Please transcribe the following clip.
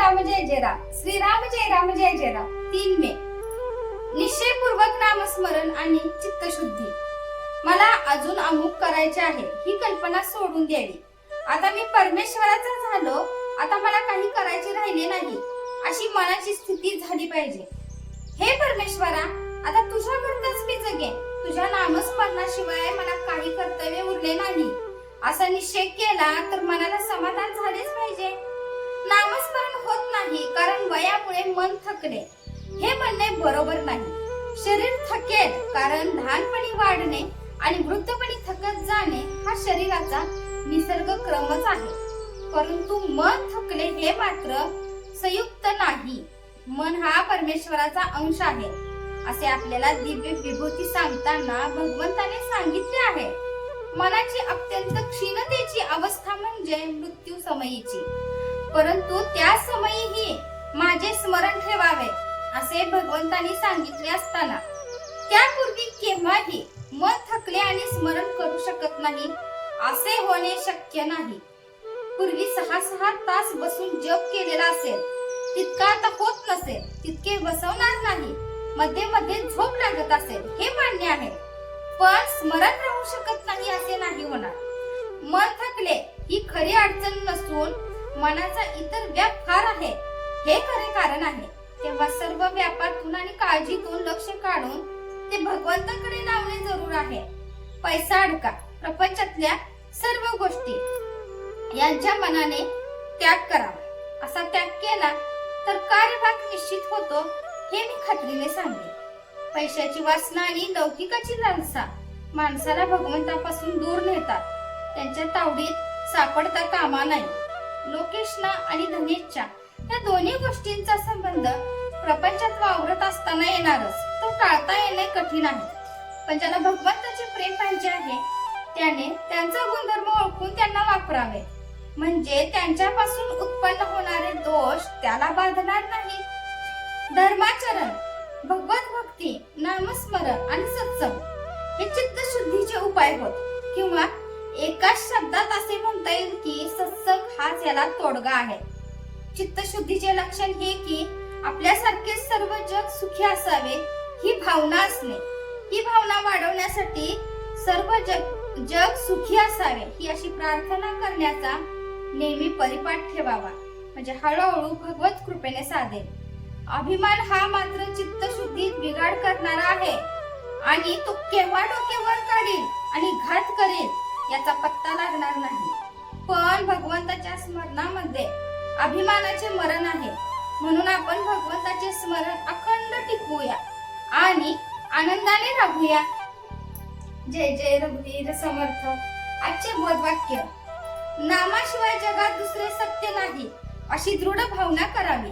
राम जय राम, श्रीराम जय राम. 3 मे. निश्चयपूर्वक नामस्मरण आणि चित्तशुद्धी. मला अजून अमुक करायचे आहे ही कल्पना सोडून द्यावी. आता मी परमेश्वराचा झालो, आता मला काही करायचे राहिले नाही अशी मनाची स्थिती झाली पाहिजे. हे परमेश्वरा, आता तुझ्याकरताच मी जगेन, तुझ्या नामस्मरणाशिवाय मला काही कर्तव्य उरले नाही असा निश्चय केला तर मनाला समाधान झालेच पाहिजे. नामस्मरण होत नाही कारण वयामुळे मन थकले हे म्हणणे बरोबर नाही. शरीर थकेल कारण लहानपणी वाढणे आणि वृद्धपणी थकत जाणे हा शरीराचा निसर्ग क्रमच आहे. परंतु मन थकले हे मात्र संयुक्त नाही. मन हा परमेश्वराचा अंश आहे असे आपल्याला दिव्य विभूती सांगताना भगवंताने सांगितले आहे. मनाची अत्यंत क्षीणतेची अवस्था म्हणजे मृत्यू समयीची, परंतु त्या समयीही माझे स्मरण ठेवावे असे भगवंतांनी सांगितले असताना त्यापूर्वी केव्हाही मन थकले आणि स्मरण करू शकत नाही असे होणे शक्य नाही. पूर्वी 6-6 तास बसून जप केलेला असेल तितका आता होत नसेल, तितके बसवणार नाही. मध्ये मध्ये झोप लागत असेल हे मान्य आहे, पण स्मरण राहू शकत नाही असे नाही होणार. मन थकले ही खरी अडचण नसून मनाचा इतर व्याप फार आहे हे खरे कारण आहे. तेव्हा सर्व व्यापातून आणि काळजीतून लक्ष काढून ते भगवंताकडे लावणे जरूर आहे. पैसा अडका, प्रपंचातल्या सर्व गोष्टी यांच्या मनाने त्याग करावा. असा त्याग केला तर कार्यभाग निश्चित होतो हे मी खात्रीने सांगेन. पैशाची वासना आणि लौकिकाची लालसा माणसाला भगवंतापासून दूर नेतात. त्यांच्या तावडीत सापडता कामा नाही. लोकेशना आणि धनेच्छा या दोन्ही गोष्टींचा संबंध प्रपंचात वावरत असताना येणारच, तो टाळता येणे कठीण आहे. पण ज्याला भगवंताचे प्रेम पाहिजे आहे त्याने त्यांचा गुणधर्म ओळखून त्यांना वापरावे, म्हणजे त्यांच्यापासून उत्पन्न होणारे दोष त्याला बाधणार नाही. धर्माचरण, भगवत भक्ती, नामस्मरण आणि सत्संग हे चित्तशुद्धीचे उपाय होत. किंवा एकाच शब्दात असे म्हणता येईल की सत्संग हाच याला तोडगा आहे. चित्तशुद्धीचे लक्षण हे की आपल्यासारखे सर्व जग सुखी असावे ही भावना असणे. ही भावना वाढवण्यासाठी सर्व जग सुखी असावे ही अशी प्रार्थना करण्याचा नेहमी परिपाठ ठेवावा, म्हणजे हळूहळू भगवत कृपेने साधेल. अभिमान हा मात्र चित्तशुद्धीत बिघाड करणारा आहे आणि तो केव्हा डोक्यावर काढेल आणि घात करेल याचा पत्ता लागणार नाही. पण भगवंताच्या स्मरणामध्ये अभिमानाचे मरण आहे, म्हणून आपण भगवंताचे स्मरण अखंड टिकवूया आणि आनंदाने राहूया. जय जय रघुवीर समर्थ. आजचे बोधवाक्य: नामाशिवाय जगात दुसरे सत्य नाही अशी दृढ भावना करावी.